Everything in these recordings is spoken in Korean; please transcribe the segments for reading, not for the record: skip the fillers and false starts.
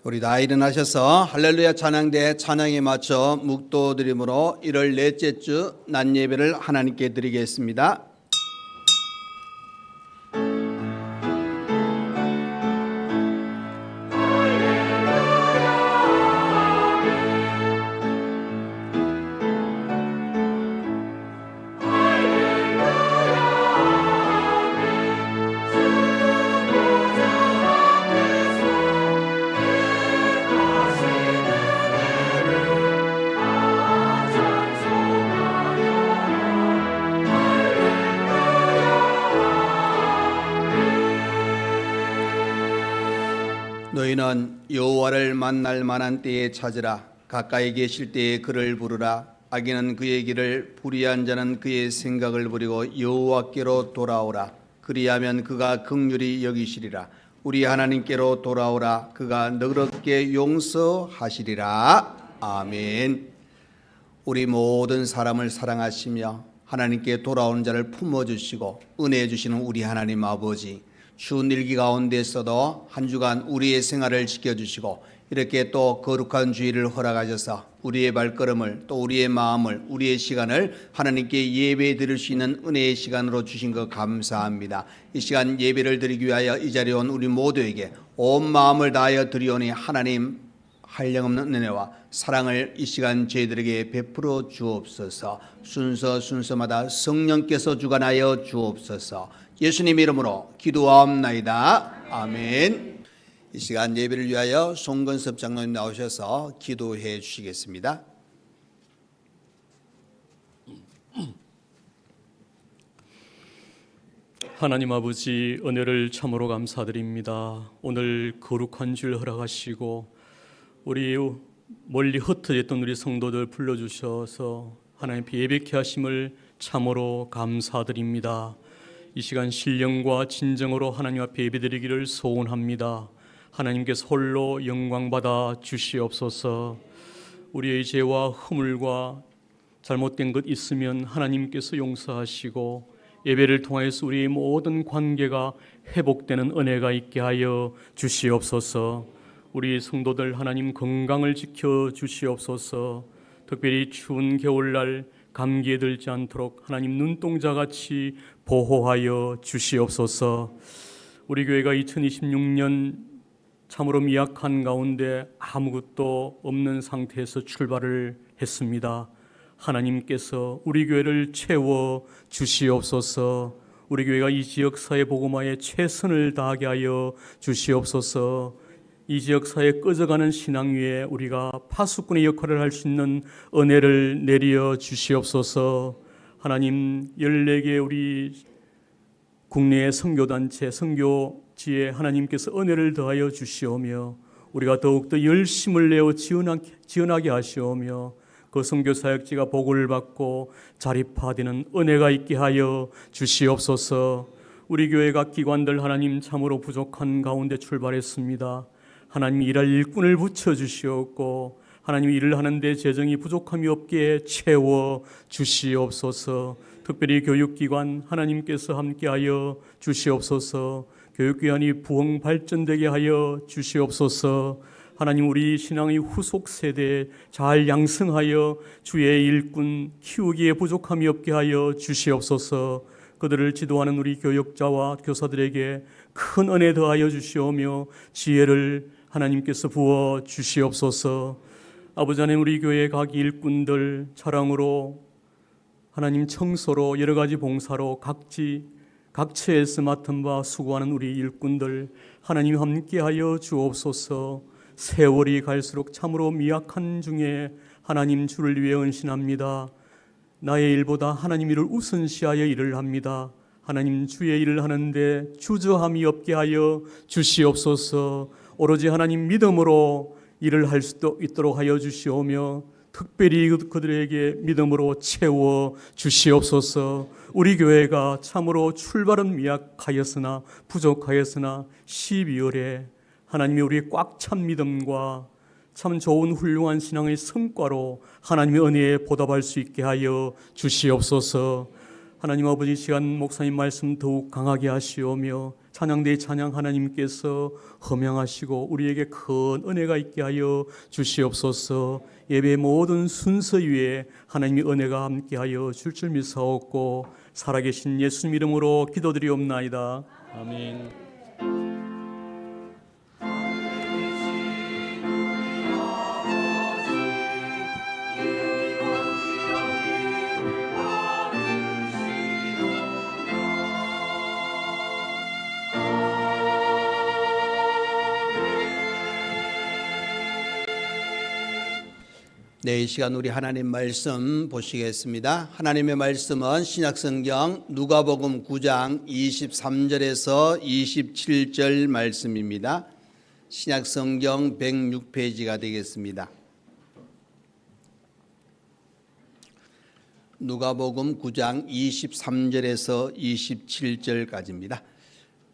우리 다 일어나셔서 할렐루야 찬양대 찬양에 맞춰 묵도드림으로 1월 넷째 주 낮 예배를 하나님께 드리겠습니다. 너희는 여호와를 만날 만한 때에 찾으라. 가까이 계실 때에 그를 부르라. 악인은 그의 길을, 불의한 자는 그의 생각을 버리고 여호와께로 돌아오라. 그리하면 그가 긍휼히 여기시리라. 우리 하나님께로 돌아오라. 그가 너그럽게 용서하시리라. 아멘. 우리 모든 사람을 사랑하시며 하나님께 돌아오는 자를 품어주시고 은혜 주시는 우리 하나님 아버지, 추운 일기 가운데서도 한 주간 우리의 생활을 지켜주시고 이렇게 또 거룩한 주일을 허락하셔서 우리의 발걸음을, 또 우리의 마음을, 우리의 시간을 하나님께 예배 드릴 수 있는 은혜의 시간으로 주신 것 감사합니다. 이 시간 예배를 드리기 위하여 이 자리에 온 우리 모두에게 온 마음을 다하여 드리오니 하나님 한량없는 은혜와 사랑을 이 시간 저희들에게 베풀어 주옵소서. 순서마다 성령께서 주관하여 주옵소서. 예수님 이름으로 기도하옵나이다. 아멘. 이 시간 예배를 위하여 송건섭 장로님 나오셔서 기도해 주시겠습니다. 하나님 아버지, 은혜를 참으로 감사드립니다. 오늘 거룩한 주일 허락하시고 우리 멀리 흩어졌던 우리 성도들 불러주셔서 하나님 예배케 하심을 참으로 감사드립니다. 이 시간 신령과 진정으로 하나님 앞에 예배드리기를 소원합니다. 하나님께서 홀로 영광받아 주시옵소서. 우리의 죄와 허물과 잘못된 것 있으면 하나님께서 용서하시고 예배를 통해서 우리의 모든 관계가 회복되는 은혜가 있게 하여 주시옵소서. 우리 성도들 하나님 건강을 지켜 주시옵소서. 특별히 추운 겨울날 감기에 들지 않도록 하나님 눈동자같이 보호하여 주시옵소서. 우리 교회가 2026년 참으로 미약한 가운데 아무것도 없는 상태에서 출발을 했습니다. 하나님께서 우리 교회를 채워 주시옵소서. 우리 교회가 이 지역사회 복음화에 최선을 다하게 하여 주시옵소서. 이 지역사회에 꺼져가는 신앙 위에 우리가 파수꾼의 역할을 할 수 있는 은혜를 내려 주시옵소서. 하나님 14개 우리 국내의 선교단체, 선교지에 하나님께서 은혜를 더하여 주시오며 우리가 더욱더 열심을 내어 지원하게 하시오며 그 선교사역지가 복을 받고 자립화되는 은혜가 있게 하여 주시옵소서. 우리 교회 각 기관들 하나님 참으로 부족한 가운데 출발했습니다. 하나님 일할 일꾼을 붙여주시옵고 하나님 일을 하는데 재정이 부족함이 없게 채워 주시옵소서. 특별히 교육기관 하나님께서 함께하여 주시옵소서. 교육기관이 부흥 발전되게 하여 주시옵소서. 하나님 우리 신앙의 후속 세대에 잘 양성하여 주의 일꾼 키우기에 부족함이 없게 하여 주시옵소서. 그들을 지도하는 우리 교역자와 교사들에게 큰 은혜 더하여 주시오며 지혜를 하나님께서 부어 주시옵소서. 아버지 하나님 우리 교회 각 일꾼들 차량으로 하나님 청소로 여러 가지 봉사로 각처에서 맡은 바 수고하는 우리 일꾼들 하나님 함께하여 주옵소서. 세월이 갈수록 참으로 미약한 중에 하나님 주를 위해 헌신합니다. 나의 일보다 하나님 일을 우선시하여 일을 합니다. 하나님 주의 일을 하는데 주저함이 없게 하여 주시옵소서. 오로지 하나님 믿음으로 일을 할 수 있도록 하여 주시오며 특별히 그들에게 믿음으로 채워 주시옵소서. 우리 교회가 참으로 출발은 미약하였으나 부족하였으나 12월에 하나님이 우리의 꽉 찬 믿음과 참 좋은 훌륭한 신앙의 성과로 하나님의 은혜에 보답할 수 있게 하여 주시옵소서. 하나님 아버지, 이 시간 목사님 말씀 더욱 강하게 하시오며 찬양대의 찬양 하나님께서 허명하시고 우리에게 큰 은혜가 있게 하여 주시옵소서. 예배 모든 순서 위에 하나님의 은혜가 함께하여 줄 믿사옵고 살아계신 예수님 이름으로 기도드리옵나이다. 아멘. 네, 이 시간 우리 하나님 말씀 보시겠습니다. 하나님의 말씀은 신약성경 누가복음 9장 23절에서 27절 말씀입니다. 신약성경 106페이지가 되겠습니다. 누가복음 9장 23절에서 27절까지입니다.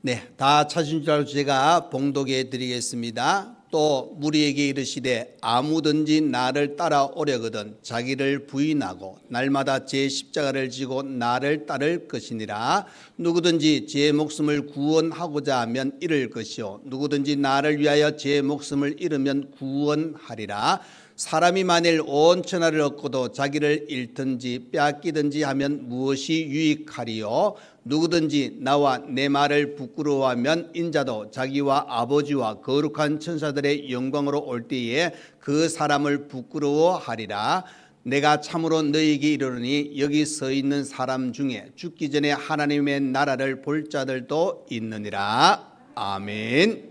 네, 다 찾으신 줄 알고 제가 봉독해 드리겠습니다. 또 무리에게 이르시되 아무든지 나를 따라오려거든 자기를 부인하고 날마다 제 십자가를 지고 나를 따를 것이니라. 누구든지 제 목숨을 구원하고자 하면 잃을 것이요 누구든지 나를 위하여 제 목숨을 잃으면 구원하리라. 사람이 만일 온 천하를 얻고도 자기를 잃든지 빼앗기든지 하면 무엇이 유익하리요? 누구든지 나와 내 말을 부끄러워하면 인자도 자기와 아버지와 거룩한 천사들의 영광으로 올 때에 그 사람을 부끄러워하리라. 내가 참으로 너희에게 이르노니 여기 서 있는 사람 중에 죽기 전에 하나님의 나라를 볼 자들도 있느니라. 아멘.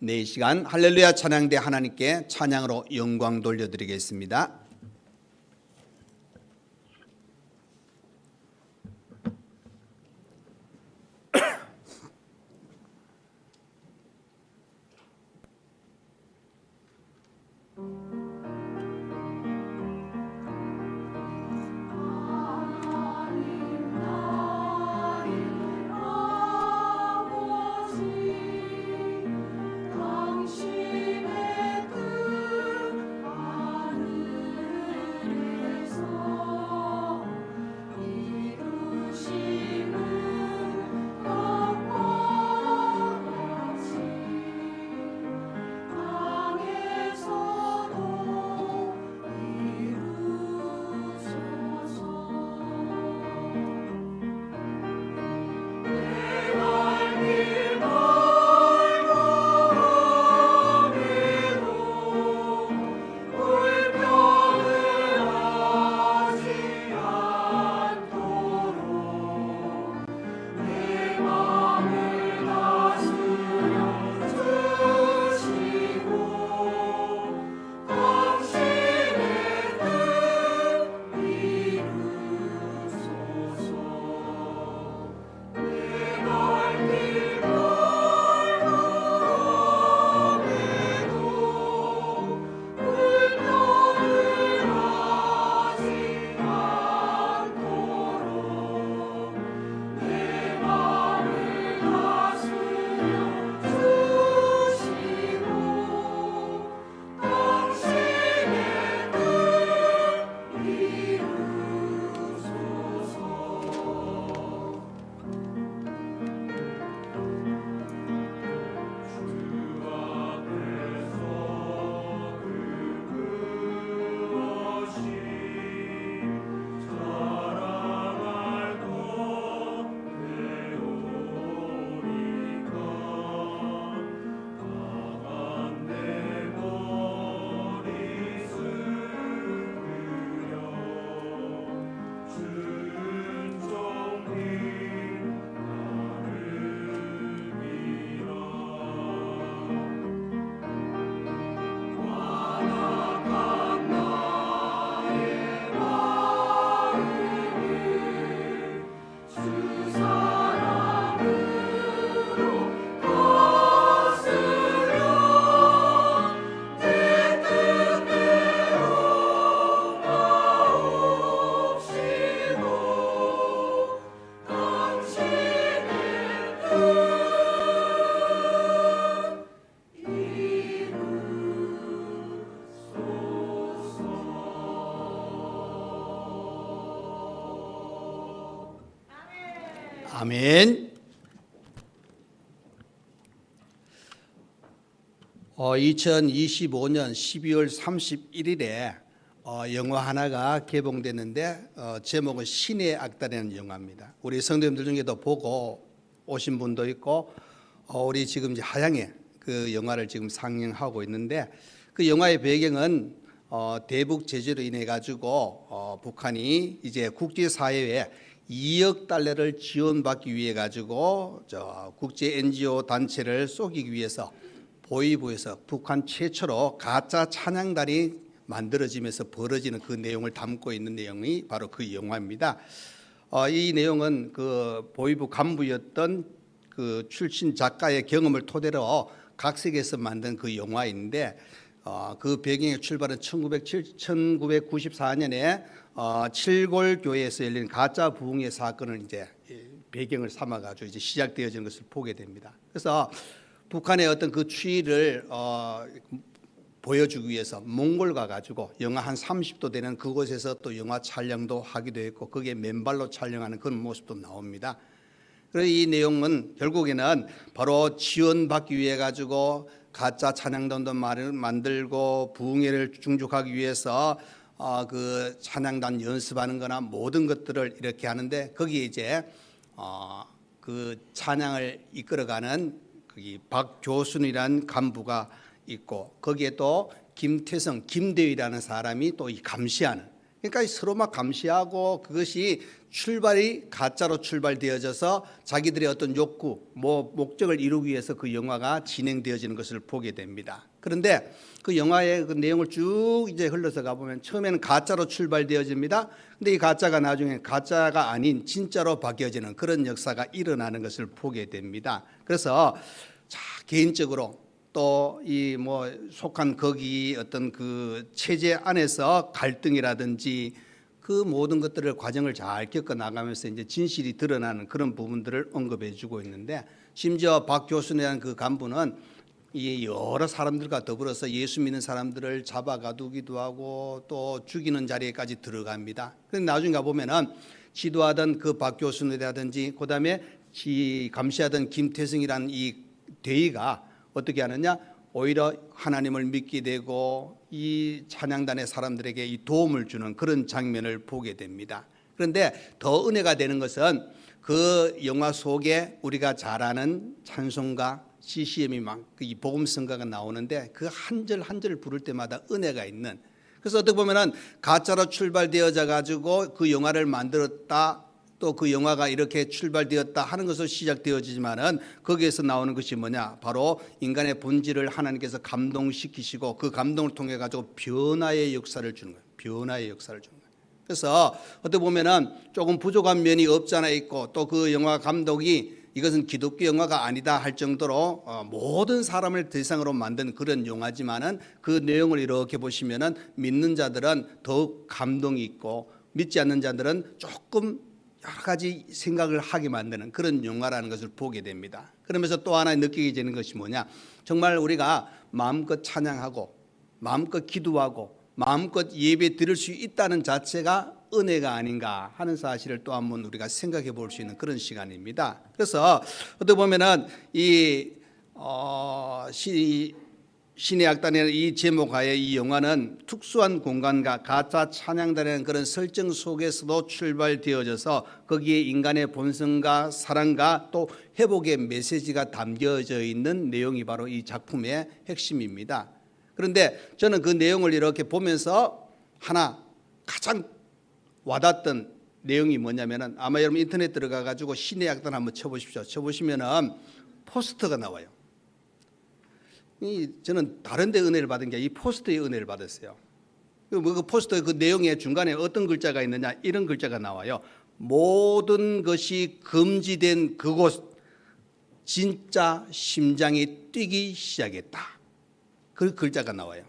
네, 이 시간 할렐루야 찬양대 하나님께 찬양으로 영광 돌려드리겠습니다. 당신의 뜻 아는 아멘. 2025년 12월 31일에 영화 하나가 개봉됐는데 제목은 신의 악단이라는 영화입니다. 우리 성도님들 중에도 보고 오신 분도 있고 우리 지금 이제 하양에 그 영화를 지금 상영하고 있는데 그 영화의 배경은 대북 제재로 인해 가지고 북한이 이제 국제 사회에 2억 달러를 지원받기 위해 가지고 국제 NGO 단체를 쏘기 위해서 보위부에서 북한 최초로 가짜 찬양단이 만들어지면서 벌어지는 그 내용을 담고 있는 내용이 바로 그 영화입니다. 이 내용은 그 보위부 간부였던 그 출신 작가의 경험을 토대로 각색해서 만든 그 영화인데 그 배경의 출발은 1994년에 칠골교회에서 열린 가짜 부흥회 사건을 이제 배경을 삼아가지고 이제 시작되어지는 것을 보게 됩니다. 그래서 북한의 어떤 그 추이를 보여주기 위해서 몽골 가가지고 영하 한 30도 되는 그곳에서 또 영화 촬영도 하기도 했고 거기에 맨발로 촬영하는 그런 모습도 나옵니다. 그래서 이 내용은 결국에는 바로 지원받기 위해 가지고 가짜 찬양단도 만들고 부흥회를 중족하기 위해서 그 찬양단 연습하는 거나 모든 것들을 이렇게 하는데 거기에 이제 그 찬양을 이끌어가는 거기 박교순이라는 간부가 있고 거기에 또 김태성, 김대위라는 사람이 또 이 감시하는, 그러니까 서로 막 감시하고 그것이 출발이 가짜로 출발되어져서 자기들의 어떤 욕구, 목적을 이루기 위해서 그 영화가 진행되어지는 것을 보게 됩니다. 그런데 그 영화의 그 내용을 쭉 이제 흘러서 가보면 처음에는 가짜로 출발되어집니다. 근데 이 가짜가 나중에 가짜가 아닌 진짜로 바뀌어지는 그런 역사가 일어나는 것을 보게 됩니다. 그래서 개인적으로 또 이 속한 거기 어떤 그 체제 안에서 갈등이라든지 그 모든 것들을 과정을 잘 겪어 나가면서 이제 진실이 드러나는 그런 부분들을 언급해 주고 있는데 심지어 박 교수라는 그 간부는 이 여러 사람들과 더불어서 예수 믿는 사람들을 잡아 가두기도 하고 또 죽이는 자리에까지 들어갑니다. 그런데 나중에 가보면은 지도하던 그 박 교수라든지 그다음에 감시하던 김태승이라는 이 대위가 어떻게 하느냐, 오히려 하나님을 믿게 되고 이 찬양단의 사람들에게 이 도움을 주는 그런 장면을 보게 됩니다. 그런데 더 은혜가 되는 것은 그 영화 속에 우리가 잘 아는 찬송가 CCM이 이 복음성가가 나오는데 그 한 절 한 절을 부를 때마다 은혜가 있는, 그래서 어떻게 보면은 가짜로 출발되어져 가지고 그 영화를 만들었다, 또 그 영화가 이렇게 출발되었다 하는 것으로 시작되어지지만은 거기에서 나오는 것이 뭐냐, 바로 인간의 본질을 하나님께서 감동시키시고 그 감동을 통해 가지고 변화의 역사를 주는 거예요. 변화의 역사를 주는 거예요. 그래서 어떻게 보면은 조금 부족한 면이 없지 않아 있고 또 그 영화 감독이 이것은 기독교 영화가 아니다 할 정도로 모든 사람을 대상으로 만든 그런 영화지만은 그 내용을 이렇게 보시면은 믿는 자들은 더욱 감동이 있고 믿지 않는 자들은 조금 여러 가지 생각을 하게 만드는 그런 영화라는 것을 보게 됩니다. 그러면서 또 하나 느끼게 되는 것이 뭐냐, 정말 우리가 마음껏 찬양하고 마음껏 기도하고 마음껏 예배 드릴 수 있다는 자체가 은혜가 아닌가 하는 사실을 또 한번 우리가 생각해 볼 수 있는 그런 시간입니다. 그래서 어떻게 보면은 이 신의 악단이라는 이 제목하에 이 영화는 특수한 공간과 가짜 찬양단이라는 그런 설정 속에서도 출발되어져서 거기에 인간의 본성과 사랑과 또 회복의 메시지가 담겨져 있는 내용이 바로 이 작품의 핵심입니다. 그런데 저는 그 내용을 이렇게 보면서 하나 가장 와닿았던 내용이 뭐냐면은, 아마 여러분 인터넷 들어가 가지고 신의 악단 한번 쳐보십시오. 쳐보시면은 포스터가 나와요. 저는 다른 데 은혜를 받은 게 이 포스터의 은혜를 받았어요. 그 포스터 그 내용의 중간에 어떤 글자가 있느냐, 이런 글자가 나와요. 모든 것이 금지된 그곳, 진짜 심장이 뛰기 시작했다. 그 글자가 나와요.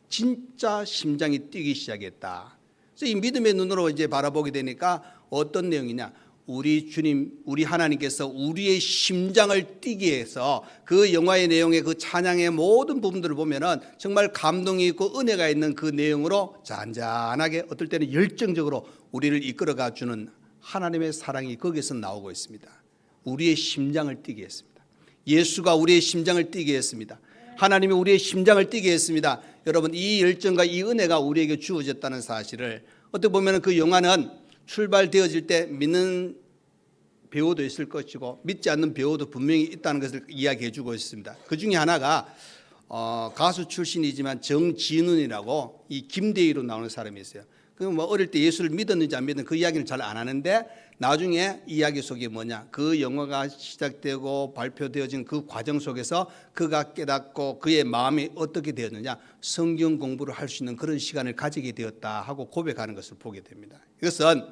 진짜 심장이 뛰기 시작했다. 그래서 이 믿음의 눈으로 이제 바라보게 되니까 어떤 내용이냐, 우리 주님, 우리 하나님께서 우리의 심장을 뛰게 해서 그 영화의 내용의 그 찬양의 모든 부분들을 보면은 정말 감동이 있고 은혜가 있는 그 내용으로 잔잔하게 어떨 때는 열정적으로 우리를 이끌어가 주는 하나님의 사랑이 거기에서 나오고 있습니다. 우리의 심장을 뛰게 했습니다. 예수가 우리의 심장을 뛰게 했습니다. 하나님이 우리의 심장을 뛰게 했습니다. 여러분, 이 열정과 이 은혜가 우리에게 주어졌다는 사실을 어떻게 보면 그 영화는 출발되어질 때 믿는 배우도 있을 것이고 믿지 않는 배우도 분명히 있다는 것을 이야기해 주고 있습니다. 그 중에 하나가 가수 출신이지만 정진훈이라고 이 김대희로 나오는 사람이 있어요. 그 뭐 어릴 때 예수를 믿었는지 안 믿었는지 그 이야기는 잘 안 하는데 나중에 이야기 속에 뭐냐, 그 영화가 시작되고 발표되어진 그 과정 속에서 그가 깨닫고 그의 마음이 어떻게 되었느냐, 성경 공부를 할 수 있는 그런 시간을 가지게 되었다 하고 고백하는 것을 보게 됩니다. 이것은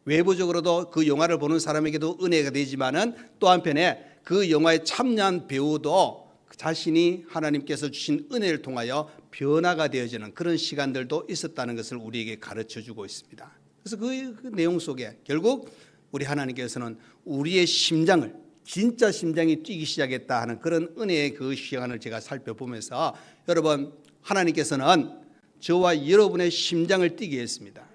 외부적으로도 그 영화를 보는 사람에게도 은혜가 되지만은 또 한편에 그 영화에 참여한 배우도 자신이 하나님께서 주신 은혜를 통하여 변화가 되어지는 그런 시간들도 있었다는 것을 우리에게 가르쳐 주고 있습니다. 그래서 그 내용 속에 결국 우리 하나님께서는 우리의 심장을, 진짜 심장이 뛰기 시작했다 하는 그런 은혜의 그 시간을 제가 살펴보면서 여러분, 하나님께서는 저와 여러분의 심장을 뛰게 했습니다.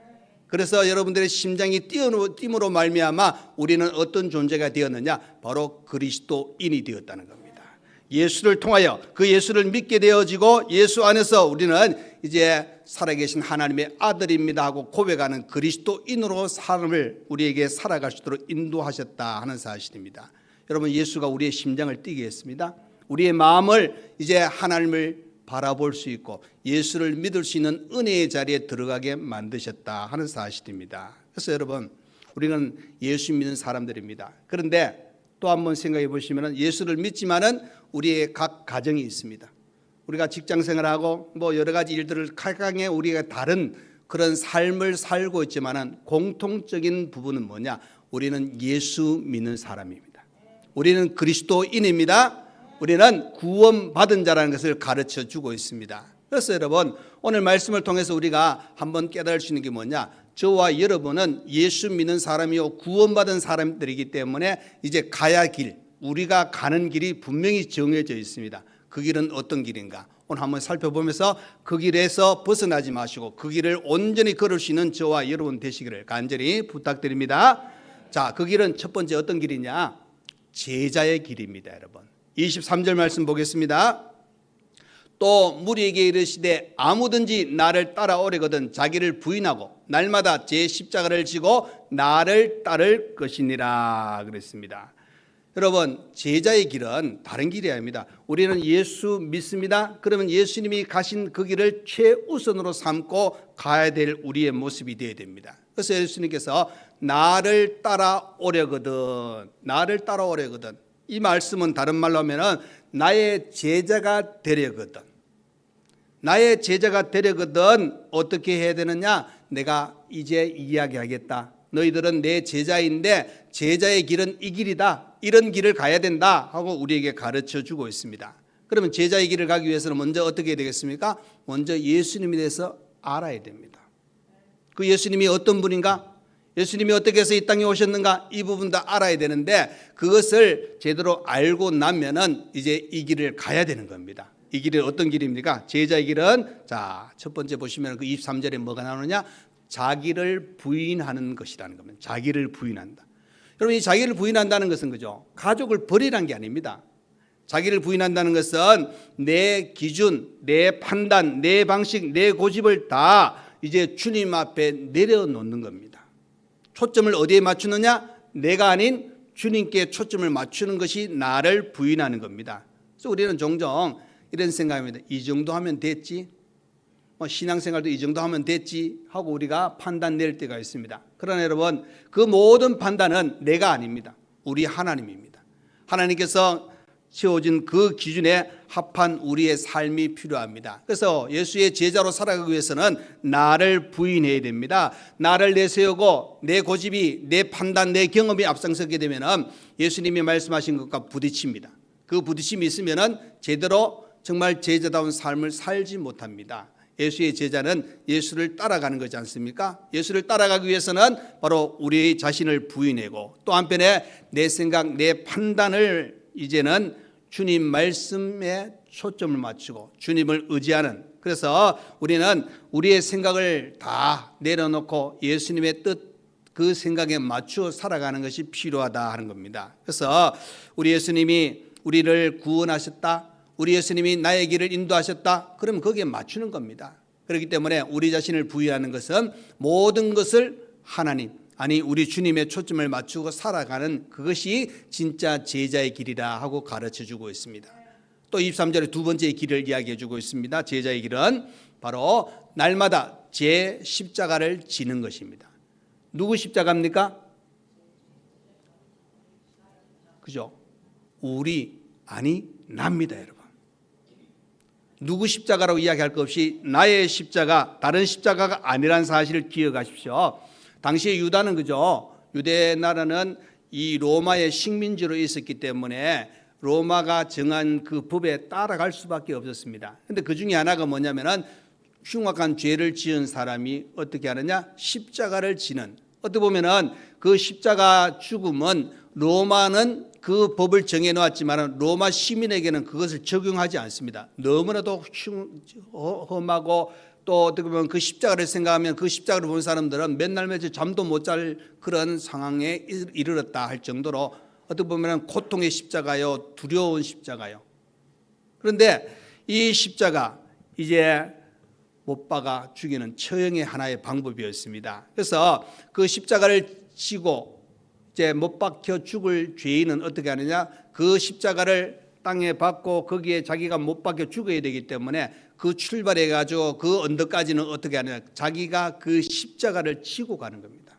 그래서 여러분들의 심장이 띄므로 말미암아 우리는 어떤 존재가 되었느냐, 바로 그리스도인이 되었다는 겁니다. 예수를 통하여 그 예수를 믿게 되어지고 예수 안에서 우리는 이제 살아계신 하나님의 아들입니다 하고 고백하는 그리스도인으로 삶을 우리에게 살아갈 수 있도록 인도하셨다 하는 사실입니다. 여러분, 예수가 우리의 심장을 뛰게 했습니다. 우리의 마음을 이제 하나님을 바라볼 수 있고 예수를 믿을 수 있는 은혜의 자리에 들어가게 만드셨다 하는 사실입니다. 그래서 여러분, 우리는 예수 믿는 사람들입니다. 그런데 또 한번 생각해 보시면 예수를 믿지만은 우리의 각 가정이 있습니다. 우리가 직장 생활하고 뭐 여러 가지 일들을 각각의 우리가 다른 그런 삶을 살고 있지만은 공통적인 부분은 뭐냐? 우리는 예수 믿는 사람입니다. 우리는 그리스도인입니다. 우리는 구원받은 자라는 것을 가르쳐 주고 있습니다. 그래서 여러분, 오늘 말씀을 통해서 우리가 한번 깨달을 수 있는 게 뭐냐? 저와 여러분은 예수 믿는 사람이요 구원받은 사람들이기 때문에 이제 가야 길, 우리가 가는 길이 분명히 정해져 있습니다. 그 길은 어떤 길인가? 오늘 한번 살펴보면서 그 길에서 벗어나지 마시고 그 길을 온전히 걸을 수 있는 저와 여러분 되시기를 간절히 부탁드립니다. 자, 그 길은 첫 번째 어떤 길이냐? 제자의 길입니다, 여러분. 23절 말씀 보겠습니다. 또 무리에게 이르시되 아무든지 나를 따라오려거든 자기를 부인하고 날마다 제 십자가를 지고 나를 따를 것이니라 그랬습니다. 여러분, 제자의 길은 다른 길이 아닙니다. 우리는 예수 믿습니다. 그러면 예수님이 가신 그 길을 최우선으로 삼고 가야 될 우리의 모습이 되어야 됩니다. 그래서 예수님께서 나를 따라오려거든, 나를 따라오려거든, 이 말씀은 다른 말로 하면은 나의 제자가 되려거든, 나의 제자가 되려거든 어떻게 해야 되느냐? 내가 이제 이야기하겠다. 너희들은 내 제자인데 제자의 길은 이 길이다, 이런 길을 가야 된다 하고 우리에게 가르쳐 주고 있습니다. 그러면 제자의 길을 가기 위해서는 먼저 어떻게 해야 되겠습니까? 먼저 예수님에 대해서 알아야 됩니다. 그 예수님이 어떤 분인가? 예수님이 어떻게 해서 이 땅에 오셨는가? 이 부분 다 알아야 되는데 그것을 제대로 알고 나면은 이제 이 길을 가야 되는 겁니다. 이 길은 어떤 길입니까? 제자의 길은, 자, 첫 번째 보시면 그 23절에 뭐가 나오느냐? 자기를 부인하는 것이라는 겁니다. 자기를 부인한다. 여러분, 이 자기를 부인한다는 것은 그죠? 가족을 버리라는 게 아닙니다. 자기를 부인한다는 것은 내 기준, 내 판단, 내 방식, 내 고집을 다 이제 주님 앞에 내려놓는 겁니다. 초점을 어디에 맞추느냐? 내가 아닌 주님께 초점을 맞추는 것이 나를 부인하는 겁니다. 그래서 우리는 종종 이런 생각입니다. 이 정도 하면 됐지, 신앙생활도 이 정도 하면 됐지 하고 우리가 판단 낼 때가 있습니다. 그러나 여러분, 그 모든 판단은 내가 아닙니다. 우리 하나님입니다. 하나님께서 세워진 그 기준에 합한 우리의 삶이 필요합니다. 그래서 예수의 제자로 살아가기 위해서는 나를 부인해야 됩니다. 나를 내세우고 내 고집이, 내 판단, 내 경험이 앞장서게 되면 예수님이 말씀하신 것과 부딪힙니다. 그 부딪힘이 있으면 제대로 정말 제자다운 삶을 살지 못합니다. 예수의 제자는 예수를 따라가는 거지 않습니까? 예수를 따라가기 위해서는 바로 우리 자신을 부인하고 또 한편에 내 생각, 내 판단을 이제는 주님 말씀에 초점을 맞추고 주님을 의지하는, 그래서 우리는 우리의 생각을 다 내려놓고 예수님의 뜻, 그 생각에 맞추어 살아가는 것이 필요하다 하는 겁니다. 그래서 우리 예수님이 우리를 구원하셨다, 우리 예수님이 나의 길을 인도하셨다, 그러면 거기에 맞추는 겁니다. 그렇기 때문에 우리 자신을 부인하는 것은 모든 것을 하나님, 아니 우리 주님의 초점을 맞추고 살아가는 그것이 진짜 제자의 길이라 하고 가르쳐주고 있습니다. 또 23절에 두 번째 길을 이야기해주고 있습니다. 제자의 길은 바로 날마다 제 십자가를 지는 것입니다. 누구 십자가입니까? 그죠? 우리, 아니 납니다, 여러분. 누구 십자가라고 이야기할 것 없이 나의 십자가, 다른 십자가가 아니란 사실을 기억하십시오. 당시에 유다는 그죠? 유대 나라는 이 로마의 식민지로 있었기 때문에 로마가 정한 그 법에 따라갈 수밖에 없었습니다. 그런데 그 중에 하나가 뭐냐면은 흉악한 죄를 지은 사람이 어떻게 하느냐? 십자가를 지는. 어떻게 보면은 그 십자가 죽음은 로마는 그 법을 정해 놓았지만 로마 시민에게는 그것을 적용하지 않습니다. 너무나도 험하고 또 어떻게 보면 그 십자가를 생각하면 그 십자가를 본 사람들은 맨날 며칠 잠도 못 잘 그런 상황에 이르렀다 할 정도로 어떻게 보면 고통의 십자가요, 두려운 십자가요. 그런데 이 십자가 이제 못 박아 죽이는 처형의 하나의 방법이었습니다. 그래서 그 십자가를 지고 이제 못 박혀 죽을 죄인은 어떻게 하느냐? 그 십자가를 땅에 박고 거기에 자기가 못 박혀 죽어야 되기 때문에 그 출발해 가지고 그 언덕까지는 어떻게 하느냐? 자기가 그 십자가를 지고 가는 겁니다.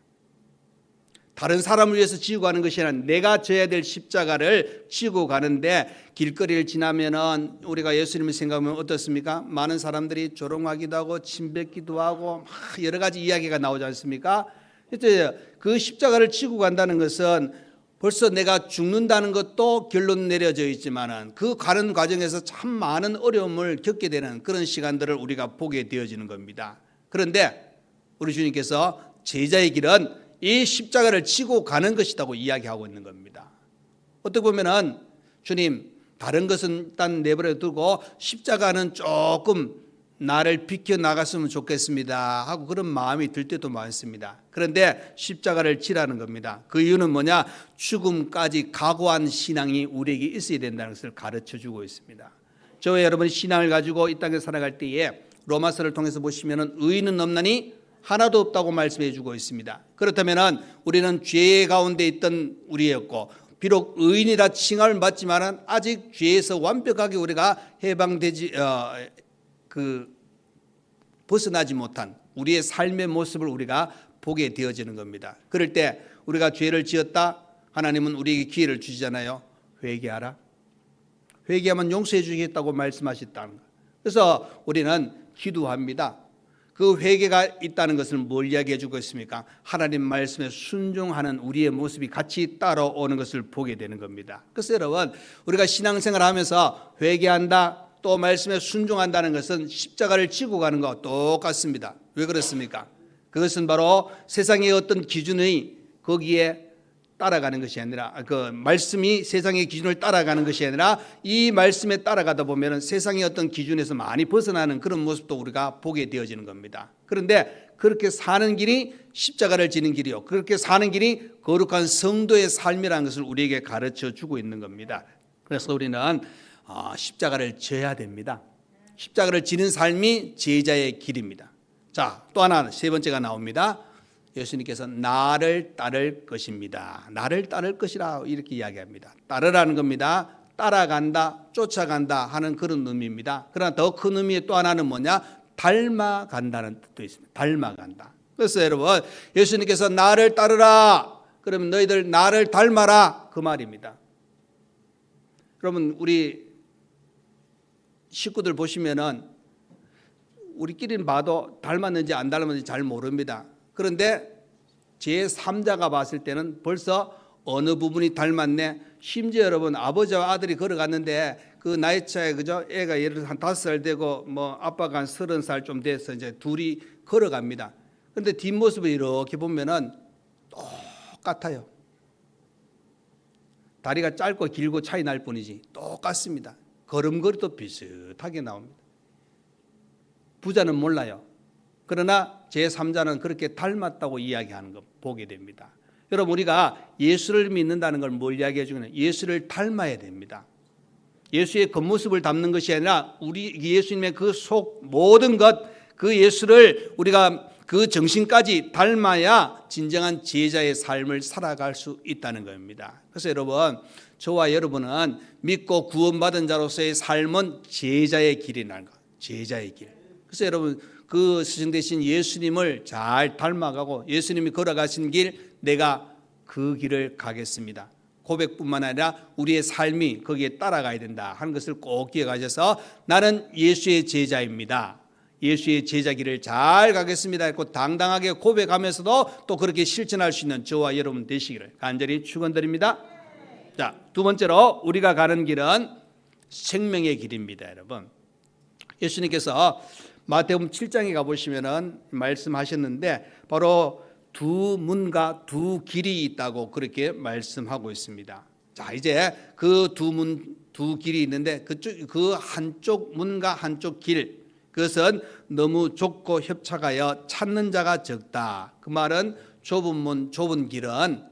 다른 사람을 위해서 지고 가는 것이 아니라 내가 져야 될 십자가를 지고 가는데 길거리를 지나면은 우리가 예수님을 생각하면 어떻습니까? 많은 사람들이 조롱하기도 하고 침뱉기도 하고 막 여러 가지 이야기가 나오지 않습니까? 그 십자가를 지고 간다는 것은 벌써 내가 죽는다는 것도 결론 내려져 있지만은 그 가는 과정에서 참 많은 어려움을 겪게 되는 그런 시간들을 우리가 보게 되어지는 겁니다. 그런데 우리 주님께서 제자의 길은 이 십자가를 지고 가는 것이라고 이야기하고 있는 겁니다. 어떻게 보면은 주님 다른 것은 일단 내버려 두고 십자가는 조금 나를 비켜 나갔으면 좋겠습니다 하고 그런 마음이 들 때도 많습니다. 그런데 십자가를 지라는 겁니다. 그 이유는 뭐냐? 죽음까지 각오한 신앙이 우리에게 있어야 된다는 것을 가르쳐주고 있습니다. 저와 여러분이 신앙을 가지고 이 땅에 살아갈 때에 로마서를 통해서 보시면은 의인은 없나니 하나도 없다고 말씀해 주고 있습니다. 그렇다면은 우리는 죄 가운데 있던 우리였고 비록 의인이라 칭함을 받지만은 아직 죄에서 완벽하게 우리가 해방되지 벗어나지 못한 우리의 삶의 모습을 우리가 보게 되어지는 겁니다. 그럴 때 우리가 죄를 지었다, 하나님은 우리에게 기회를 주시잖아요. 회개하라. 회개하면 용서해 주겠다고 말씀하셨다는 것. 그래서 우리는 기도합니다. 그 회개가 있다는 것을 뭘 이야기해 주고 있습니까? 하나님 말씀에 순종하는 우리의 모습이 같이 따라오는 것을 보게 되는 겁니다. 그래서 여러분 우리가 신앙생활을 하면서 회개한다, 또 말씀에 순종한다는 것은 십자가를 지고 가는 것과 똑같습니다. 왜 그렇습니까? 그것은 바로 세상의 어떤 기준의 거기에 따라가는 것이 아니라 그 말씀이 세상의 기준을 따라가는 것이 아니라 이 말씀에 따라가다 보면 세상의 어떤 기준에서 많이 벗어나는 그런 모습도 우리가 보게 되어지는 겁니다. 그런데 그렇게 사는 길이 십자가를 지는 길이요, 그렇게 사는 길이 거룩한 성도의 삶이라는 것을 우리에게 가르쳐 주고 있는 겁니다. 그래서 우리는 십자가를 져야 됩니다. 십자가를 지는 삶이 제자의 길입니다. 자, 또 하나 세 번째가 나옵니다. 예수님께서 나를 따를 것입니다. 나를 따를 것이라 이렇게 이야기합니다. 따르라는 겁니다. 따라간다, 쫓아간다 하는 그런 의미입니다. 그러나 더 큰 의미의 또 하나는 뭐냐? 닮아간다는 뜻도 있습니다. 닮아간다. 그래서 여러분 예수님께서 나를 따르라 그러면 너희들 나를 닮아라 그 말입니다. 여러분 우리 식구들 보시면은 우리끼리는 봐도 닮았는지 안 닮았는지 잘 모릅니다. 그런데 제3자가 봤을 때는 벌써 어느 부분이 닮았네. 심지어 여러분 아버지와 아들이 걸어갔는데 그 나이 차에 그죠? 애가 예를 들어 한 5살 되고 뭐 아빠가 한 30살 좀 돼서 이제 둘이 걸어갑니다. 그런데 뒷모습을 이렇게 보면은 똑같아요. 다리가 짧고 길고 차이 날 뿐이지 똑같습니다. 걸음걸이도 비슷하게 나옵니다. 부자는 몰라요. 그러나 제3자는 그렇게 닮았다고 이야기하는 거 보게 됩니다. 여러분, 우리가 예수를 믿는다는 걸 뭘 이야기해 주냐면 예수를 닮아야 됩니다. 예수의 겉모습을 담는 것이 아니라 우리 예수님의 그 속 모든 것, 그 예수를 우리가 그 정신까지 닮아야 진정한 제자의 삶을 살아갈 수 있다는 겁니다. 그래서 여러분, 저와 여러분은 믿고 구원받은 자로서의 삶은 제자의 길이라는 것, 제자의 길. 그래서 여러분, 그 스승 되신 예수님을 잘 닮아가고 예수님이 걸어가신 길, 내가 그 길을 가겠습니다. 고백뿐만 아니라 우리의 삶이 거기에 따라가야 된다 하는 것을 꼭 기억하셔서 나는 예수의 제자입니다. 예수의 제자 길을 잘 가겠습니다 했고 당당하게 고백하면서도 또 그렇게 실천할 수 있는 저와 여러분 되시기를 간절히 축원드립니다. 자, 두 번째로 우리가 가는 길은 생명의 길입니다. 여러분, 예수님께서 마태복음 7장에 가보시면은 말씀하셨는데 바로 두 문과 두 길이 있다고 그렇게 말씀하고 있습니다. 자, 이제 그 두 길이 있는데 그 한쪽 문과 한쪽 길, 그것은 너무 좁고 협착하여 찾는 자가 적다. 그 말은 좁은 문, 좁은 길은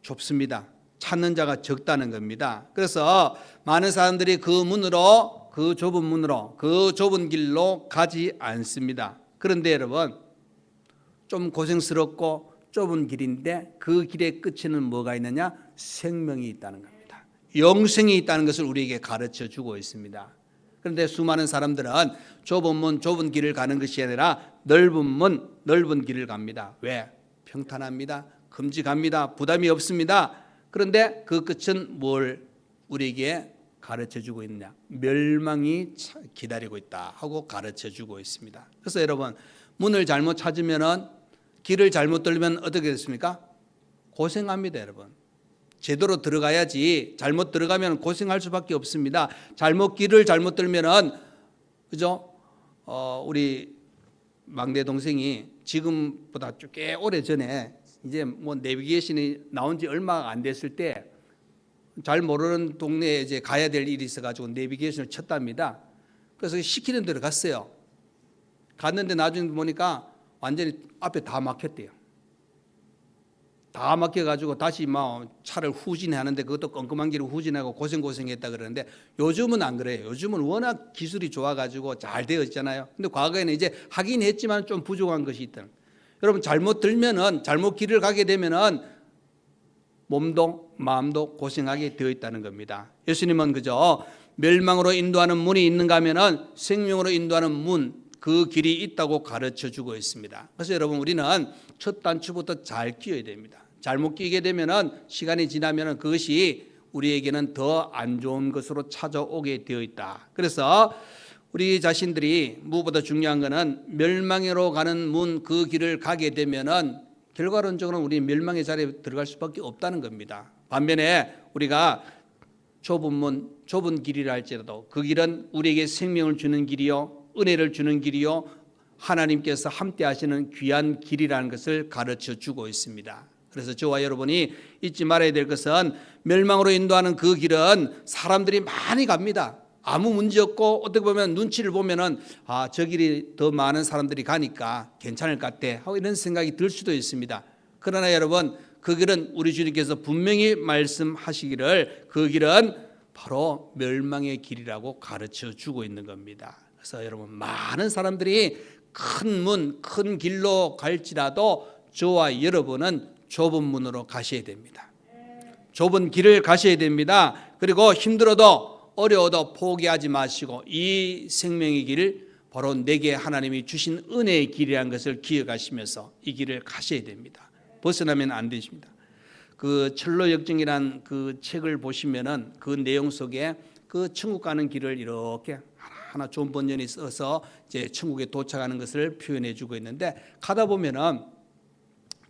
좁습니다. 찾는 자가 적다는 겁니다. 그래서 많은 사람들이 그 문으로, 그 좁은 문으로, 그 좁은 길로 가지 않습니다. 그런데 여러분, 좀 고생스럽고 좁은 길인데 그 길의 끝에는 뭐가 있느냐? 생명이 있다는 겁니다. 영생이 있다는 것을 우리에게 가르쳐 주고 있습니다. 그런데 수많은 사람들은 좁은 문, 좁은 길을 가는 것이 아니라 넓은 문, 넓은 길을 갑니다. 왜? 평탄합니다. 큼직합니다. 부담이 없습니다. 그런데 그 끝은 뭘 우리에게 가르쳐 주고 있느냐? 멸망이 기다리고 있다 하고 가르쳐 주고 있습니다. 그래서 여러분, 문을 잘못 찾으면은, 길을 잘못 들면 어떻게 됐습니까? 고생합니다, 여러분. 제대로 들어가야지 잘못 들어가면 고생할 수밖에 없습니다. 길을 잘못 들면은, 그죠? 우리 막내 동생이 지금보다 꽤 오래 전에 이제 뭐 내비게이션이 나온 지 얼마 안 됐을 때 잘 모르는 동네에 이제 가야 될 일이 있어가지고 내비게이션을 쳤답니다. 그래서 시키는 대로 갔어요. 갔는데 나중에 보니까 완전히 앞에 다 막혔대요. 다 막혀가지고 다시 막 차를 후진하는데 그것도 껌껌한 길을 후진하고 고생했다 그러는데 요즘은 안 그래요. 요즘은 워낙 기술이 좋아가지고 잘 되어 있잖아요. 근데 과거에는 이제 하긴 했지만 좀 부족한 것이 있다. 여러분, 잘못 들면은, 잘못 길을 가게 되면은 몸도 마음도 고생하게 되어 있다는 겁니다. 예수님은 그저 멸망으로 인도하는 문이 있는가 하면은 생명으로 인도하는 문, 그 길이 있다고 가르쳐 주고 있습니다. 그래서 여러분, 우리는 첫 단추부터 잘 끼워야 됩니다. 잘못 끼게 되면은 시간이 지나면은 그것이 우리에게는 더 안 좋은 것으로 찾아오게 되어 있다. 그래서 우리 자신들이 무엇보다 중요한 것은 멸망으로 가는 문, 그 길을 가게 되면은 결과론적으로는 우리 멸망의 자리에 들어갈 수밖에 없다는 겁니다. 반면에 우리가 좁은 문, 좁은 길이라 할지라도 그 길은 우리에게 생명을 주는 길이요, 은혜를 주는 길이요, 하나님께서 함께 하시는 귀한 길이라는 것을 가르쳐 주고 있습니다. 그래서 저와 여러분이 잊지 말아야 될 것은 멸망으로 인도하는 그 길은 사람들이 많이 갑니다. 아무 문제 없고 어떻게 보면 눈치를 보면은 저 길이 더 많은 사람들이 가니까 괜찮을 것 같아 하고 이런 생각이 들 수도 있습니다. 그러나 여러분, 그 길은 우리 주님께서 분명히 말씀하시기를 그 길은 바로 멸망의 길이라고 가르쳐 주고 있는 겁니다. 그래서 여러분, 많은 사람들이 큰 문, 큰 길로 갈지라도 저와 여러분은 좁은 문으로 가셔야 됩니다. 좁은 길을 가셔야 됩니다. 그리고 힘들어도 어려워도 포기하지 마시고 이 생명의 길, 바로 내게 하나님이 주신 은혜의 길이라는 것을 기억하시면서 이 길을 가셔야 됩니다. 벗어나면 안 되십니다. 그 철로역정이라는 그 책을 보시면은 그 내용 속에 그 천국 가는 길을 이렇게 하나 좋은 번역이 써서 이제 천국에 도착하는 것을 표현해 주고 있는데, 가다 보면은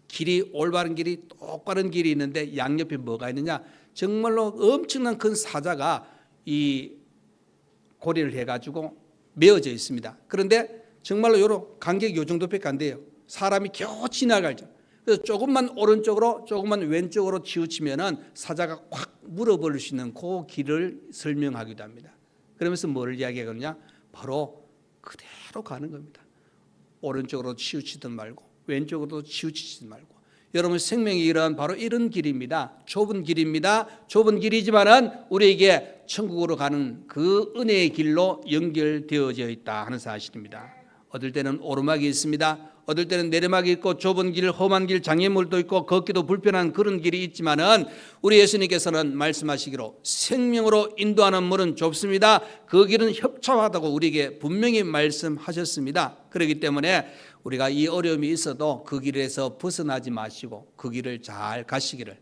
길이, 올바른 길이, 똑바른 길이 있는데 양옆에 뭐가 있느냐? 정말로 엄청난 큰 사자가 이 고리를 해가지고 메어져 있습니다. 그런데 정말로 요런 간격이 요 정도밖에 안 돼요. 사람이 겨우 지나갈죠. 그래서 조금만 오른쪽으로, 조금만 왼쪽으로 치우치면은 사자가 확 물어버릴 수 있는 그 길을 설명하기도 합니다. 그러면서 뭐를 이야기하거든요? 바로 그대로 가는 겁니다. 오른쪽으로 치우치든 말고 왼쪽으로 치우치지 말고. 여러분 생명의 길은 바로 이런 길입니다. 좁은 길입니다. 좁은 길이지만은 우리에게 천국으로 가는 그 은혜의 길로 연결되어져 있다 하는 사실입니다. 어떨 때는 오르막이 있습니다. 어떨 때는 내리막이 있고 좁은 길, 험한 길, 장애물도 있고 걷기도 불편한 그런 길이 있지만은 우리 예수님께서는 말씀하시기로 생명으로 인도하는 문은 좁습니다. 그 길은 협착하다고 우리에게 분명히 말씀하셨습니다. 그렇기 때문에 우리가 이 어려움이 있어도 그 길에서 벗어나지 마시고 그 길을 잘 가시기를,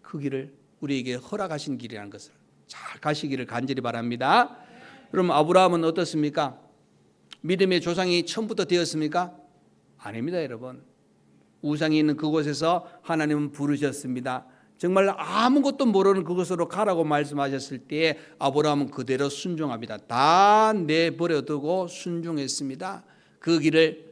그 길을 우리에게 허락하신 길이라는 것을 잘 가시기를 간절히 바랍니다. 그럼 아브라함은 어떻습니까? 믿음의 조상이 처음부터 되었습니까? 아닙니다, 여러분. 우상이 있는 그곳에서 하나님은 부르셨습니다. 정말 아무것도 모르는 그곳으로 가라고 말씀하셨을 때에 아브라함은 그대로 순종합니다. 다 내버려두고 순종했습니다. 그 길을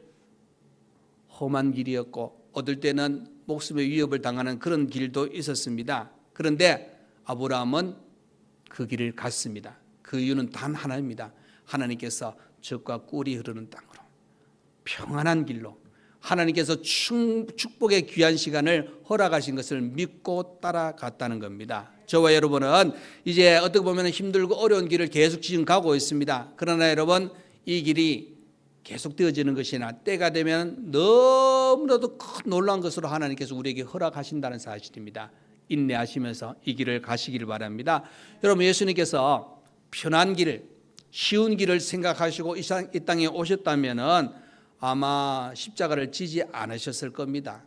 험한 길이었고 어떨 때는 목숨의 위협을 당하는 그런 길도 있었습니다. 그런데 아브라함은 그 길을 갔습니다. 그 이유는 단 하나입니다. 하나님께서 젖과 꿀이 흐르는 땅으로 평안한 길로 하나님께서 축복의 귀한 시간을 허락하신 것을 믿고 따라갔다는 겁니다. 저와 여러분은 이제 어떻게 보면 힘들고 어려운 길을 계속 지금 가고 있습니다. 그러나 여러분 이 길이 계속 되어지는 것이나 때가 되면 너무나도 큰 놀라운 것으로 하나님께서 우리에게 허락하신다는 사실입니다. 인내하시면서 이 길을 가시길 바랍니다. 여러분 예수님께서 편한 길, 쉬운 길을 생각하시고 이 땅에 오셨다면은 아마 십자가를 지지 않으셨을 겁니다.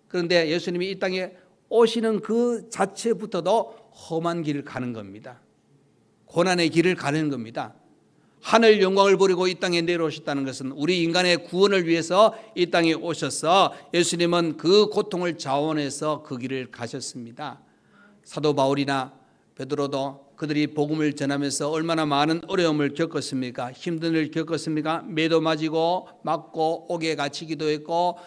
그런데 예수님이 이 땅에 오시는 그 자체부터도 험한 길을 가는 겁니다. 고난의 길을 가는 겁니다. 하늘 영광을 버리고 이 땅에 내려오셨다는 것은 우리 인간의 구원을 위해서 이 땅에 오셔서 예수님은 그 고통을 자원해서 그 길을 가셨습니다. 사도 바울이나 베드로도 그들이 복음을 전하면서 얼마나 많은 어려움을 겪었습니까? 힘든 일을 겪었습니까? 매도 맞고 옥에 갇히기도 했고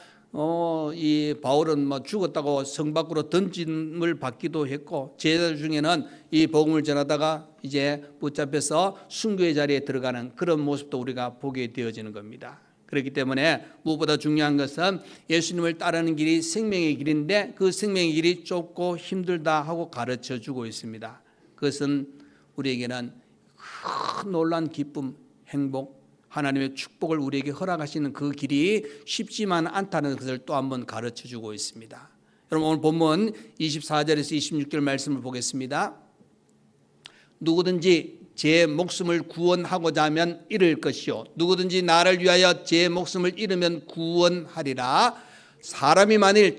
이 바울은 죽었다고 성 밖으로 던짐을 받기도 했고 제자 중에는 이 복음을 전하다가 이제 붙잡혀서 순교의 자리에 들어가는 그런 모습도 우리가 보게 되어지는 겁니다. 그렇기 때문에 무엇보다 중요한 것은 예수님을 따르는 길이 생명의 길인데 그 생명의 길이 좁고 힘들다 하고 가르쳐주고 있습니다. 그것은 우리에게는 큰 놀라운 기쁨, 행복, 하나님의 축복을 우리에게 허락하시는 그 길이 쉽지만 않다는 것을 또 한번 가르쳐주고 있습니다. 여러분 오늘 본문 24절에서 26절 말씀을 보겠습니다. 누구든지 제 목숨을 구원하고자 하면 잃을 것이요 누구든지 나를 위하여 제 목숨을 잃으면 구원하리라. 사람이 만일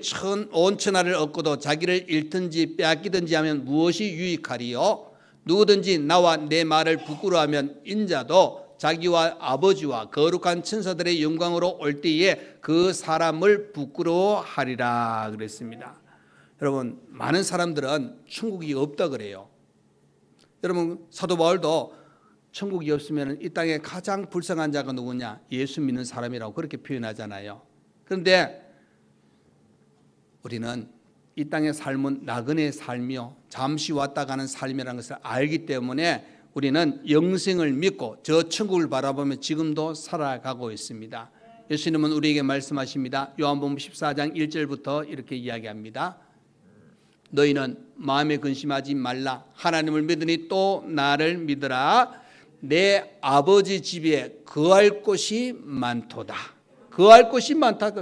온 천하를 얻고도 자기를 잃든지 빼앗기든지 하면 무엇이 유익하리요? 누구든지 나와 내 말을 부끄러워하면 인자도 자기와 아버지와 거룩한 천사들의 영광으로 올 때에 그 사람을 부끄러워하리라 그랬습니다. 여러분 많은 사람들은 천국이 없다 그래요. 여러분 사도 바울도 천국이 없으면 이 땅에 가장 불쌍한 자가 누구냐? 예수 믿는 사람이라고 그렇게 표현하잖아요. 그런데 우리는 이 땅의 삶은 나그네의 삶이요 잠시 왔다 가는 삶이라는 것을 알기 때문에 우리는 영생을 믿고 저 천국을 바라보며 지금도 살아가고 있습니다. 예수님은 우리에게 말씀하십니다. 요한복음 14장 1절부터 이렇게 이야기합니다. 너희는 마음에 근심하지 말라. 하나님을 믿으니 또 나를 믿으라. 내 아버지 집에 거할 곳이 많도다. 거할 곳이 많다.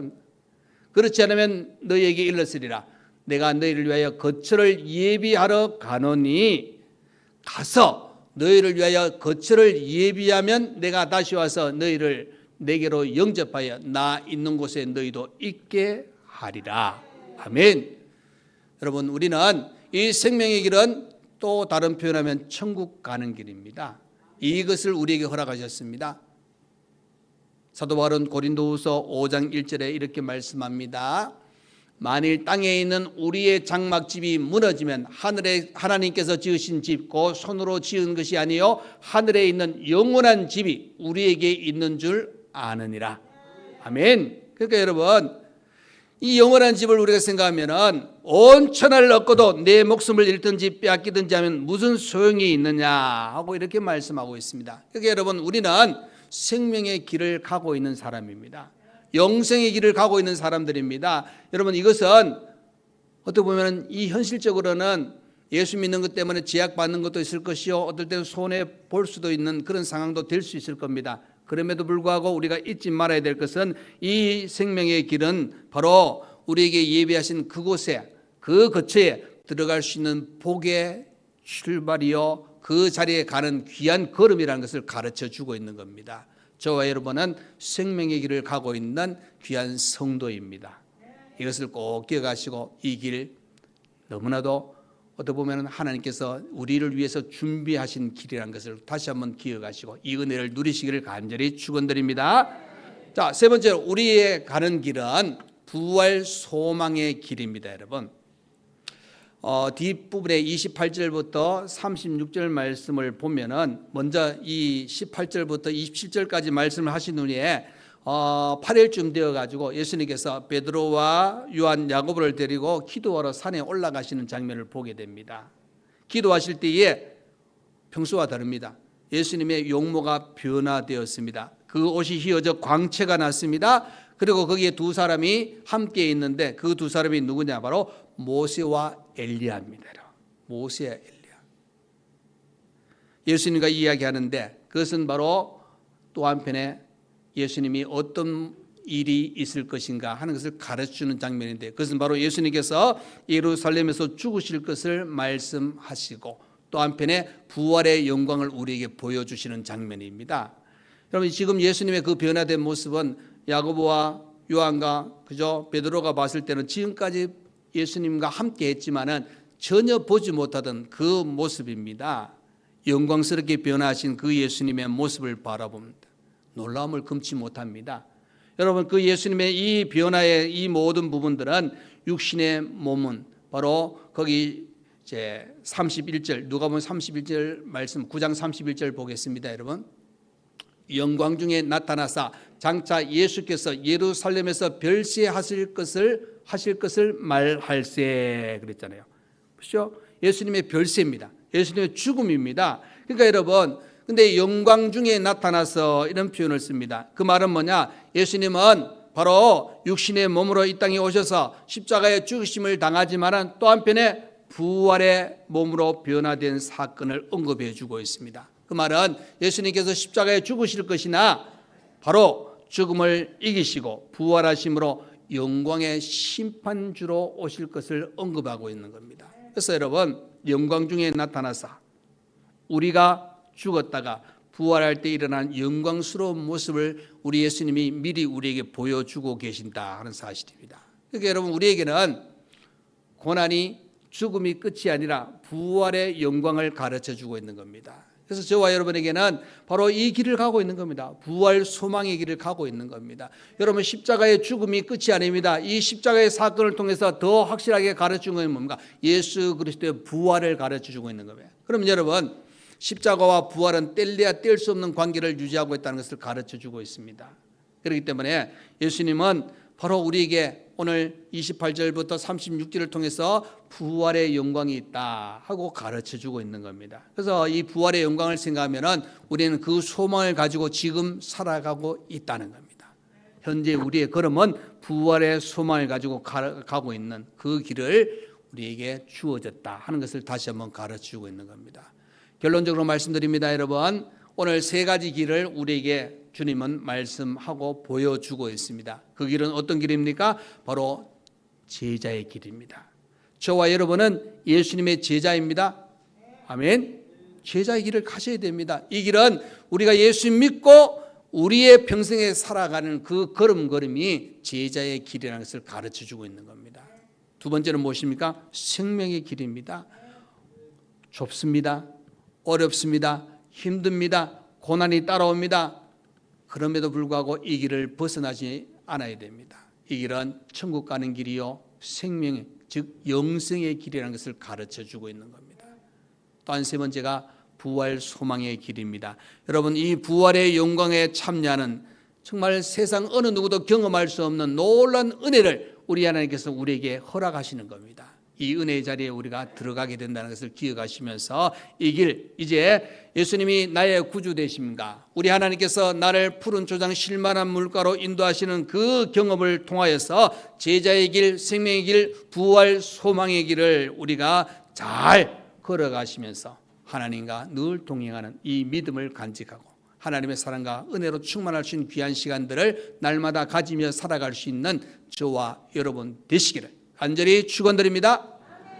그렇지 않으면 너희에게 일렀으리라. 내가 너희를 위하여 거처를 예비하러 가노니 가서 너희를 위하여 거처를 예비하면 내가 다시 와서 너희를 내게로 영접하여 나 있는 곳에 너희도 있게 하리라. 아멘. 여러분 우리는 이 생명의 길은 또 다른 표현하면 천국 가는 길입니다. 이것을 우리에게 허락하셨습니다. 사도 바울은 고린도후서 5장 1절에 이렇게 말씀합니다. 만일 땅에 있는 우리의 장막집이 무너지면 하나님께서 지으신 집 곧 손으로 지은 것이 아니요 하늘에 있는 영원한 집이 우리에게 있는 줄 아느니라. 아멘. 그러니까 여러분 이 영원한 집을 우리가 생각하면은 온 천하를 얻고도 내 목숨을 잃든지 빼앗기든지 하면 무슨 소용이 있느냐 하고 이렇게 말씀하고 있습니다. 그러니까 여러분 우리는 생명의 길을 가고 있는 사람입니다. 영생의 길을 가고 있는 사람들입니다. 여러분, 이것은 어떻게 보면 이 현실적으로는 예수 믿는 것 때문에 제약받는 것도 있을 것이요, 어떨 때는 손해 볼 수도 있는 그런 상황도 될 수 있을 겁니다. 그럼에도 불구하고 우리가 잊지 말아야 될 것은 이 생명의 길은 바로 우리에게 예비하신 그곳에, 그 거처에 들어갈 수 있는 복의 출발이요, 그 자리에 가는 귀한 걸음이라는 것을 가르쳐 주고 있는 겁니다. 저와 여러분은 생명의 길을 가고 있는 귀한 성도입니다. 이것을 꼭 기억하시고, 이 길 너무나도 어떻게 보면 하나님께서 우리를 위해서 준비하신 길이라는 것을 다시 한번 기억하시고 이 은혜를 누리시기를 간절히 축원드립니다. 자, 세 번째로 우리의 가는 길은 부활 소망의 길입니다. 여러분, 뒷부분에 28절부터 36절 말씀을 보면은 먼저 이 18절부터 27절까지 말씀을 하신 후에 8일쯤 되어가지고 예수님께서 베드로와 요한, 야고보를 데리고 기도하러 산에 올라가시는 장면을 보게 됩니다. 기도하실 때에 평소와 다릅니다. 예수님의 용모가 변화되었습니다. 그 옷이 휘어져 광채가 났습니다. 그리고 거기에 두 사람이 함께 있는데 그 두 사람이 누구냐? 바로 모세와 엘리야입니다. 모세와 엘리야. 예수님과 이야기하는데 그것은 바로 또 한편에 예수님이 어떤 일이 있을 것인가 하는 것을 가르쳐주는 장면인데, 그것은 바로 예수님께서 예루살렘에서 죽으실 것을 말씀하시고 또 한편에 부활의 영광을 우리에게 보여주시는 장면입니다. 여러분, 지금 예수님의 그 변화된 모습은 야고보와 요한과 그죠 베드로가 봤을 때는 지금까지 예수님과 함께 했지만은 전혀 보지 못하던 그 모습입니다. 영광스럽게 변화하신 그 예수님의 모습을 바라봅니다. 놀라움을 금치 못합니다. 여러분, 그 예수님의 이 변화의 이 모든 부분들은 육신의 몸은 바로 거기 이제 31절, 누가복음 31절 말씀 9장 31절 보겠습니다. 여러분, 영광 중에 나타나사 장차 예수께서 예루살렘에서 별세하실 것을 말할세 그랬잖아요. 그렇죠? 예수님의 별세입니다. 예수님의 죽음입니다. 그러니까 여러분, 근데 영광 중에 나타나서 이런 표현을 씁니다. 그 말은 뭐냐? 예수님은 바로 육신의 몸으로 이 땅에 오셔서 십자가의 죽으심을 당하지만 또 한편에 부활의 몸으로 변화된 사건을 언급해 주고 있습니다. 그 말은 예수님께서 십자가에 죽으실 것이나 바로 죽음을 이기시고 부활하심으로 영광의 심판주로 오실 것을 언급하고 있는 겁니다. 그래서 여러분, 영광 중에 나타나사 우리가 죽었다가 부활할 때 일어난 영광스러운 모습을 우리 예수님이 미리 우리에게 보여주고 계신다 하는 사실입니다. 그러니까 여러분, 우리에게는 고난이 죽음이 끝이 아니라 부활의 영광을 가르쳐주고 있는 겁니다. 그래서 저와 여러분에게는 바로 이 길을 가고 있는 겁니다. 부활 소망의 길을 가고 있는 겁니다. 여러분, 십자가의 죽음이 끝이 아닙니다. 이 십자가의 사건을 통해서 더 확실하게 가르쳐주는 건 뭡니까? 예수 그리스도의 부활을 가르쳐주고 있는 겁니다. 그럼 여러분, 십자가와 부활은 뗄래야 뗄 수 없는 관계를 유지하고 있다는 것을 가르쳐주고 있습니다. 그렇기 때문에 예수님은 바로 우리에게 오늘 28절부터 36절을 통해서 부활의 영광이 있다 하고 가르쳐주고 있는 겁니다. 그래서 이 부활의 영광을 생각하면 우리는 그 소망을 가지고 지금 살아가고 있다는 겁니다. 현재 우리의 걸음은 부활의 소망을 가지고 가고 있는 그 길을 우리에게 주어졌다 하는 것을 다시 한번 가르쳐주고 있는 겁니다. 결론적으로 말씀드립니다. 여러분, 오늘 세 가지 길을 우리에게 주님은 말씀하고 보여주고 있습니다. 그 길은 어떤 길입니까? 바로 제자의 길입니다. 저와 여러분은 예수님의 제자입니다. 아멘. 제자의 길을 가셔야 됩니다. 이 길은 우리가 예수 믿고 우리의 평생에 살아가는 그 걸음걸음이 제자의 길이라는 것을 가르쳐주고 있는 겁니다. 두 번째는 무엇입니까? 생명의 길입니다. 좁습니다. 어렵습니다. 힘듭니다. 고난이 따라옵니다. 그럼에도 불구하고 이 길을 벗어나지 않아야 됩니다. 이 길은 천국 가는 길이요, 생명, 즉 영생의 길이라는 것을 가르쳐주고 있는 겁니다. 또한 세 번째가 부활 소망의 길입니다. 여러분, 이 부활의 영광에 참여하는 정말 세상 어느 누구도 경험할 수 없는 놀라운 은혜를 우리 하나님께서 우리에게 허락하시는 겁니다. 이 은혜의 자리에 우리가 들어가게 된다는 것을 기억하시면서 이 길, 이제 예수님이 나의 구주 되십니다. 우리 하나님께서 나를 푸른 초장 실만한 물가로 인도하시는 그 경험을 통하여서 제자의 길, 생명의 길, 부활, 소망의 길을 우리가 잘 걸어가시면서 하나님과 늘 동행하는 이 믿음을 간직하고 하나님의 사랑과 은혜로 충만할 수 있는 귀한 시간들을 날마다 가지며 살아갈 수 있는 저와 여러분 되시기를 간절히 축원드립니다.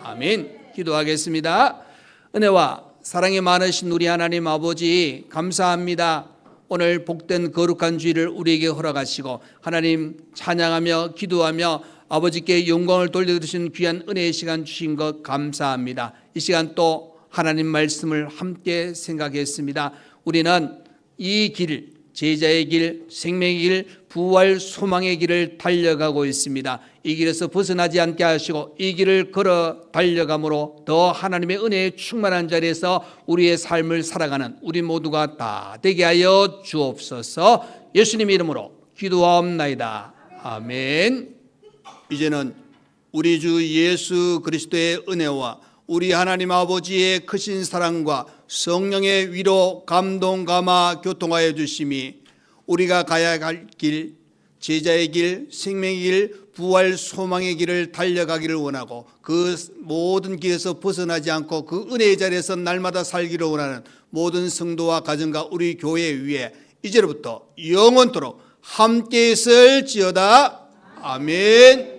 아멘. 기도하겠습니다. 은혜와 사랑이 많으신 우리 하나님 아버지 감사합니다. 오늘 복된 거룩한 주일을 우리에게 허락하시고 하나님 찬양하며 기도하며 아버지께 영광을 돌려드리신 귀한 은혜의 시간 주신 것 감사합니다. 이 시간 또 하나님 말씀을 함께 생각했습니다. 우리는 이 길, 제자의 길, 생명의 길, 부활, 소망의 길을 달려가고 있습니다. 이 길에서 벗어나지 않게 하시고 이 길을 걸어 달려감으로 더 하나님의 은혜에 충만한 자리에서 우리의 삶을 살아가는 우리 모두가 다 되게 하여 주옵소서. 예수님의 이름으로 기도하옵나이다. 아멘. 이제는 우리 주 예수 그리스도의 은혜와 우리 하나님 아버지의 크신 사랑과 성령의 위로 감동 감화 교통하여 주심이 우리가 가야 할 길, 제자의 길, 생명의 길, 부활 소망의 길을 달려가기를 원하고 그 모든 길에서 벗어나지 않고 그 은혜의 자리에서 날마다 살기를 원하는 모든 성도와 가정과 우리 교회 위에 이제로부터 영원토록 함께 있을지어다. 아멘.